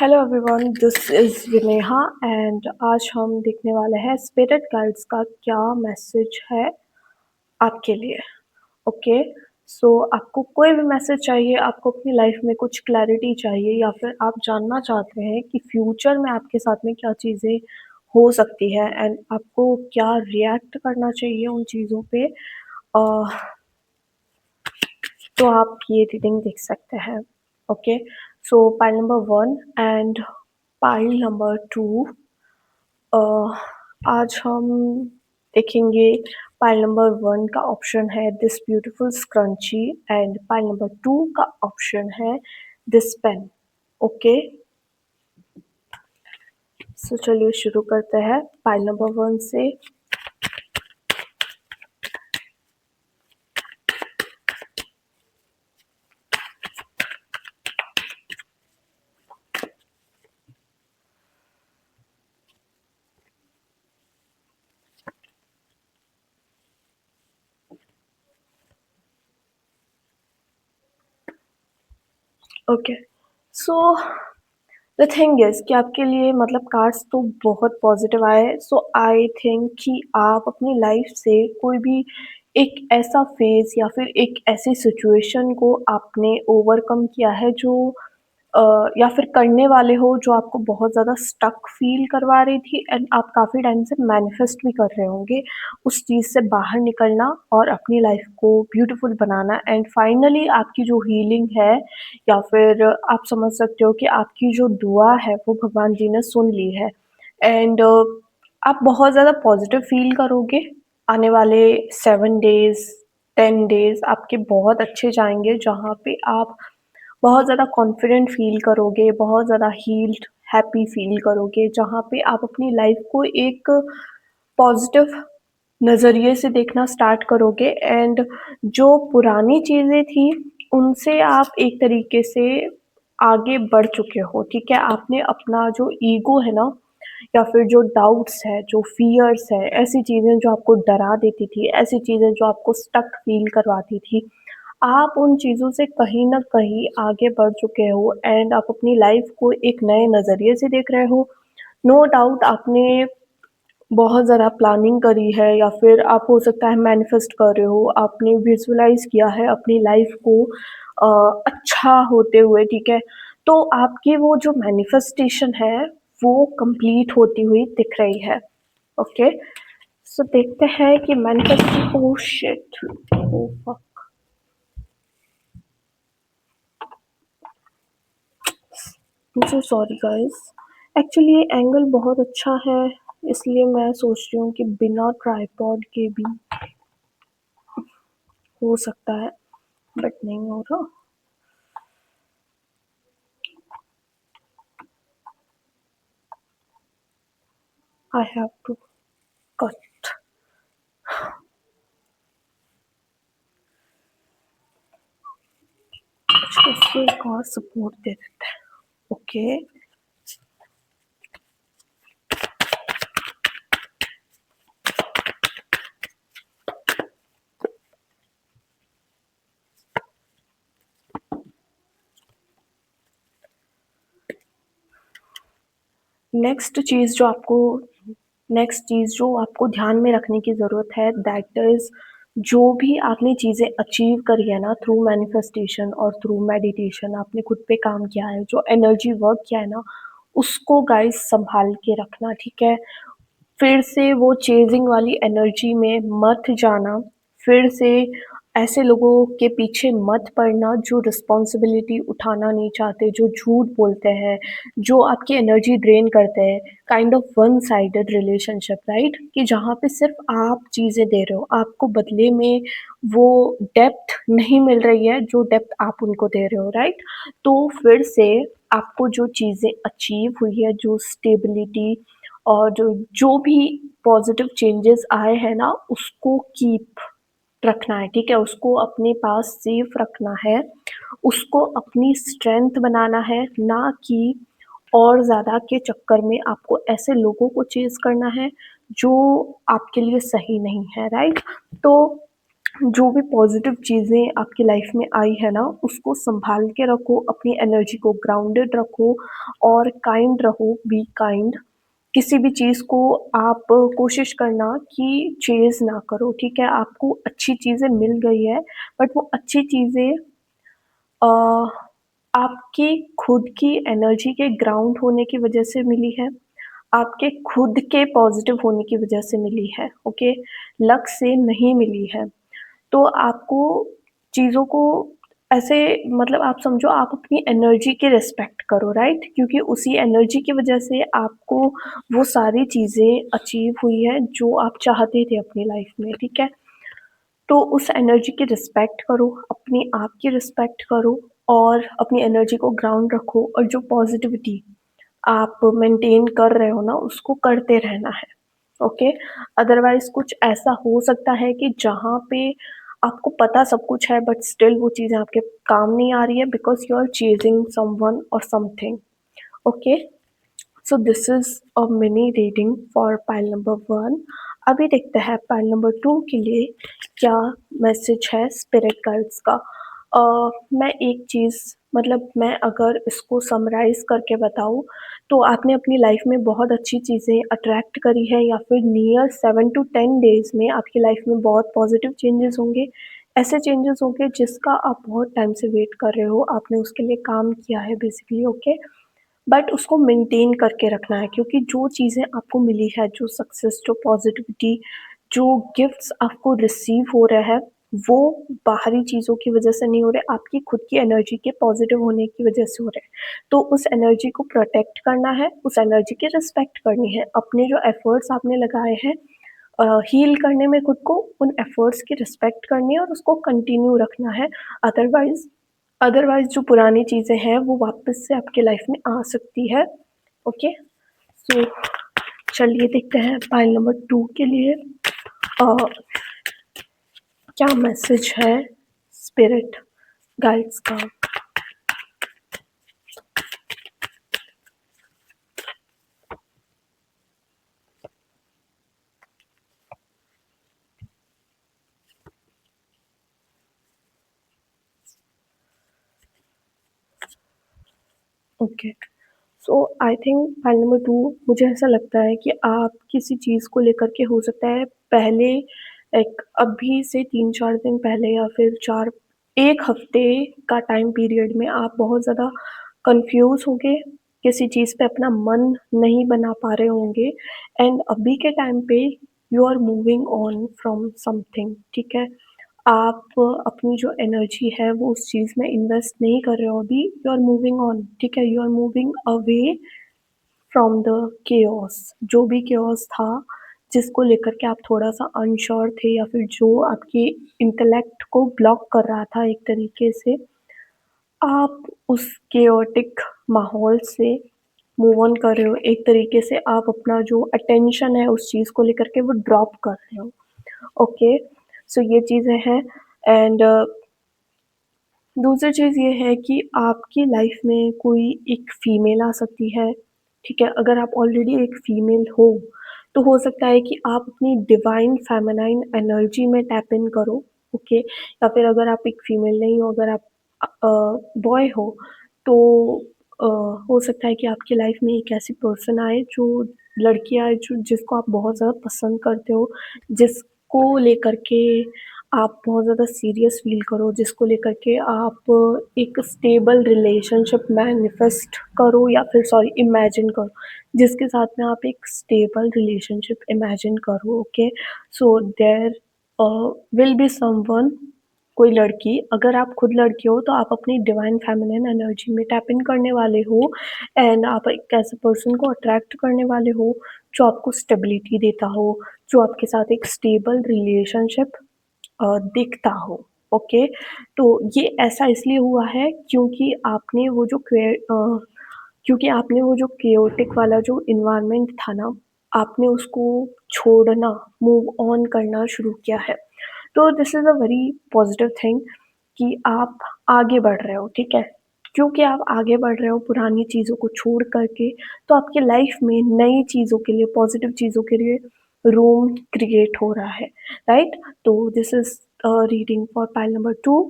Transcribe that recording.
Hello everyone, this is Vineha and आज हम देखने वाले हैं स्पिरिट गाइड्स का क्या मैसेज है आपके लिए। ओके, सो आपको कोई भी मैसेज चाहिए, आपको अपनी लाइफ में कुछ क्लैरिटी चाहिए या फिर आप जानना चाहते हैं कि फ्यूचर में आपके साथ में क्या चीज़ें हो सकती है एंड आपको क्या रिएक्ट करना चाहिए उन चीज़ों पे, तो आप ये रीडिंग देख सकते हैं। Okay, so pile number 1 and pile number 2। आज हम देखेंगे पाइल नंबर 1 का ऑप्शन है this beautiful scrunchie and pile number 2 का ऑप्शन है दिस पेन। ओके, सो चलिए शुरू करते हैं पाइल नंबर 1 से। Okay, so the thing is कि आपके लिए मतलब कार्ड्स तो बहुत पॉजिटिव आए। सो आई थिंक कि आप अपनी लाइफ से कोई भी एक ऐसा फेज़ या फिर एक ऐसी सिचुएशन को आपने ओवरकम किया है जो या फिर करने वाले हो, जो आपको बहुत ज़्यादा स्टक फ़ील करवा रही थी एंड आप काफ़ी टाइम से मैनिफेस्ट भी कर रहे होंगे उस चीज़ से बाहर निकलना और अपनी लाइफ को ब्यूटीफुल बनाना एंड फाइनली आपकी जो हीलिंग है या फिर आप समझ सकते हो कि आपकी जो दुआ है वो भगवान जी ने सुन ली है एंड आप बहुत ज़्यादा पॉजिटिव फ़ील करोगे। आने वाले 7 डेज़, 10 डेज़ आपके बहुत अच्छे जाएँगे, जहाँ पे आप बहुत ज़्यादा कॉन्फिडेंट फ़ील करोगे, बहुत ज़्यादा हील्ड, हैप्पी फ़ील करोगे, जहाँ पे आप अपनी लाइफ़ को एक पॉज़िटिव नज़रिए से देखना स्टार्ट करोगे एंड जो पुरानी चीज़ें थी, उनसे आप एक तरीके से आगे बढ़ चुके हो, ठीक है? आपने अपना जो ईगो है ना या फिर जो डाउट्स है, जो फ़ियर्स है, ऐसी चीज़ें जो आपको डरा देती थी, ऐसी चीज़ें जो आपको स्टक फ़ील करवाती थी, आप उन चीज़ों से कहीं न कहीं आगे बढ़ चुके हो एंड आप अपनी लाइफ़ को एक नए नज़रिए से देख रहे हो। नो डाउट आपने बहुत ज़्यादा प्लानिंग करी है या फिर आप हो सकता है मैनिफेस्ट कर रहे हो, आपने विज़ुअलाइज़ किया है अपनी लाइफ़ को अच्छा होते हुए, ठीक है? तो आपकी वो जो मैनिफेस्टेशन है, वो कंप्लीट होती हुई दिख रही है। ओके, सो देखते हैं कि manifest oh shit! Oh fuck! I am so sorry guys. Actually ये एंगल बहुत अच्छा है, इसलिए मैं सोच रही हूँ कि बिना ट्राइपॉड के भी हो सकता है, बट नहीं हो रहा। I have to cut. इसको एक और सपोर्ट दे देते हैं। ओके, नेक्स्ट चीज़ जो आपको ध्यान में रखने की ज़रूरत है, दैट इज़ जो भी आपने चीज़ें अचीव करी है ना थ्रू मैनिफेस्टेशन और थ्रू मेडिटेशन, आपने खुद पे काम किया है, जो एनर्जी वर्क किया है ना, उसको गाइस सँभाल के रखना, ठीक है? फिर से वो चेज़िंग वाली एनर्जी में मत जाना, फिर से ऐसे लोगों के पीछे मत पड़ना जो रिस्पॉन्सिबिलिटी उठाना नहीं चाहते, जो झूठ बोलते हैं, जो आपकी एनर्जी ड्रेन करते हैं, kind of one sided relationship, right? कि जहाँ पे सिर्फ़ आप चीज़ें दे रहे हो, आपको बदले में वो डेप्थ नहीं मिल रही है, जो डेप्थ आप उनको दे रहे हो, राइट? तो फिर से आपको जो चीज़ें अचीव हुई है, जो स्टेबिलिटी और जो भी पॉज़िटिव चेंजेस आए हैं ना, उसको कीप रखना है, ठीक है? उसको अपने पास सेफ रखना है, उसको अपनी स्ट्रेंथ बनाना है, ना कि और ज़्यादा के चक्कर में आपको ऐसे लोगों को चेज़ करना है, जो आपके लिए सही नहीं है, राइट? तो जो भी पॉज़िटिव चीज़ें आपकी लाइफ़ में आई है ना, उसको सँभाल के रखो, अपनी एनर्जी को ग्राउंडेड रखो और काइंड रहो, बी काइंड। किसी भी चीज़ को आप कोशिश करना कि चेज़ ना करो, ठीक है? आपको अच्छी चीज़ें मिल गई है, बट वो अच्छी चीज़ें अ, आपकी खुद की एनर्जी के ग्राउंड होने की वजह से मिली है, आपके खुद के पॉज़िटिव होने की वजह से मिली है, ओके? लक से नहीं मिली है। तो आपको चीज़ों को ऐसे मतलब आप समझो आप अपनी एनर्जी की रिस्पेक्ट करो, राइट? क्योंकि उसी एनर्जी की वजह से आपको वो सारी चीज़ें अचीव हुई है जो आप चाहते थे अपनी लाइफ़ में, ठीक है? तो उस एनर्जी की रिस्पेक्ट करो, अपने आप की रिस्पेक्ट करो और अपनी एनर्जी को ग्राउंड रखो और जो पॉज़िटिविटी आप मेंटेन कर रहे हो ना, उसको करते रहना है, ओके? अदरवाइज़ कुछ ऐसा हो सकता है कि जहाँ पे आपको पता सब कुछ है बट स्टिल वो चीज़ें आपके काम नहीं आ रही है because you are chasing someone और something, okay? So this is a mini reading for pile number 1। अभी देखते हैं पाइल नंबर 2 के लिए क्या मैसेज है स्पिरिट गाइड्स का। मैं एक चीज़ मतलब मैं अगर इसको समराइज़ करके बताऊँ, तो आपने अपनी लाइफ़ में बहुत अच्छी चीज़ें अट्रैक्ट करी है या फिर नियर 7 टू 10 डेज़ में आपकी लाइफ़ में बहुत पॉज़िटिव चेंजेज़ होंगे। ऐसे चेंजेज़ होंगे जिसका आप बहुत टाइम से वेट कर रहे हो, आपने उसके लिए काम किया है बेसिकली, ओके? बट उसको मेंटेन करके रखना है क्योंकि जो चीज़ें आपको मिली है, जो सक्सेस, जो पॉज़िटिविटी, जो गिफ्ट्स आपको रिसीव हो रहे हैं, वो बाहरी चीज़ों की वज़ह से नहीं हो रहे, आपकी खुद की एनर्जी के पॉज़िटिव होने की वज़ह से हो रहे हैं। तो उस एनर्जी को प्रोटेक्ट करना है, उस एनर्जी की रिस्पेक्ट करनी है। अपने जो एफ़र्ट्स आपने लगाए हैं हील करने में खुद को, उन एफ़र्ट्स की रिस्पेक्ट करनी है और उसको कंटिन्यू रखना है। अदरवाइज़ अदरवाइज़ जो पुरानी चीज़ें हैं वो वापस से आपके लाइफ़ में आ सकती है, ओके? सो चलिए देखते हैं पाइल नंबर 2 के लिए अ, क्या मैसेज है स्पिरिट गाइड्स का। Okay, so I think pile number 2 मुझे ऐसा लगता है कि आप किसी चीज़ को लेकर के हो सकता है पहले एक अभी से 3-4 दिन पहले या फिर 4 1 हफ़्ते का टाइम पीरियड में आप बहुत ज़्यादा कन्फ्यूज़ होंगे, किसी चीज़ पे अपना मन नहीं बना पा रहे होंगे एंड अभी के टाइम पे you are moving on from something, ठीक है? आप अपनी जो एनर्जी है वो उस चीज़ में इन्वेस्ट नहीं कर रहे हो अभी, यू आर मूविंग ऑन, ठीक है? You are moving away from the chaos, जो भी केओस था, जिसको लेकर के आप थोड़ा-सा अनश्योर थे या फिर जो आपके इंटेलेक्ट को ब्लॉक कर रहा था एक तरीके से, आप उस केओटिक माहौल से मूव ऑन कर रहे हो। एक तरीके से आप अपना जो अटेंशन है उस चीज़ को लेकर के वो ड्रॉप कर रहे हो, ओके? सो ये चीज़ें हैं एंड दूसरी चीज़ ये है कि आपकी लाइफ में कोई एक फ़ीमेल आ सकती है, ठीक है? अगर आप ऑलरेडी एक फ़ीमेल हो, तो हो सकता है कि आप अपनी डिवाइन फ़ेमिनाइन एनर्जी में टैप इन करो, ओके? या फिर अगर आप एक फ़ीमेल नहीं हो, अगर आप बॉय हो, तो अ, हो सकता है कि आपकी लाइफ में एक ऐसी पर्सन आए जो लड़की आए जो जिसको आप बहुत ज़्यादा पसंद करते हो, जिसको लेकर के आप बहुत ज़्यादा सीरियस फ़ील करो, जिसको लेकर के आप एक स्टेबल रिलेशनशिप मैनिफेस्ट करो या फिर सॉरी इमेजिन करो, जिसके साथ में आप एक स्टेबल रिलेशनशिप इमेजिन करो, okay? So there will be someone, कोई लड़की, अगर आप खुद लड़की हो तो आप अपनी डिवाइन फेमिनिन एनर्जी में टैप इन करने वाले हो एंड आप एक ऐसे पर्सन को अट्रैक्ट करने वाले हो जो आपको स्टेबिलिटी देता हो, जो आपके साथ एक स्टेबल रिलेशनशिप दिखता हो, ओके? तो ये ऐसा इसलिए हुआ है क्योंकि आपने वो जो केओटिक वाला जो एनवायरनमेंट था ना, आपने उसको छोड़ना, मूव ऑन करना शुरू किया है। तो this is a very positive thing कि आप आगे बढ़ रहे हो, ठीक है? क्योंकि आप आगे बढ़ रहे हो पुरानी चीज़ों को छोड़ कर के, तो आपकी लाइफ़ में नई चीज़ों के लिए, पॉज़िटिव चीज़ों के लिए रूम क्रिएट हो रहा है, राइट? तो this is reading for pile number 2.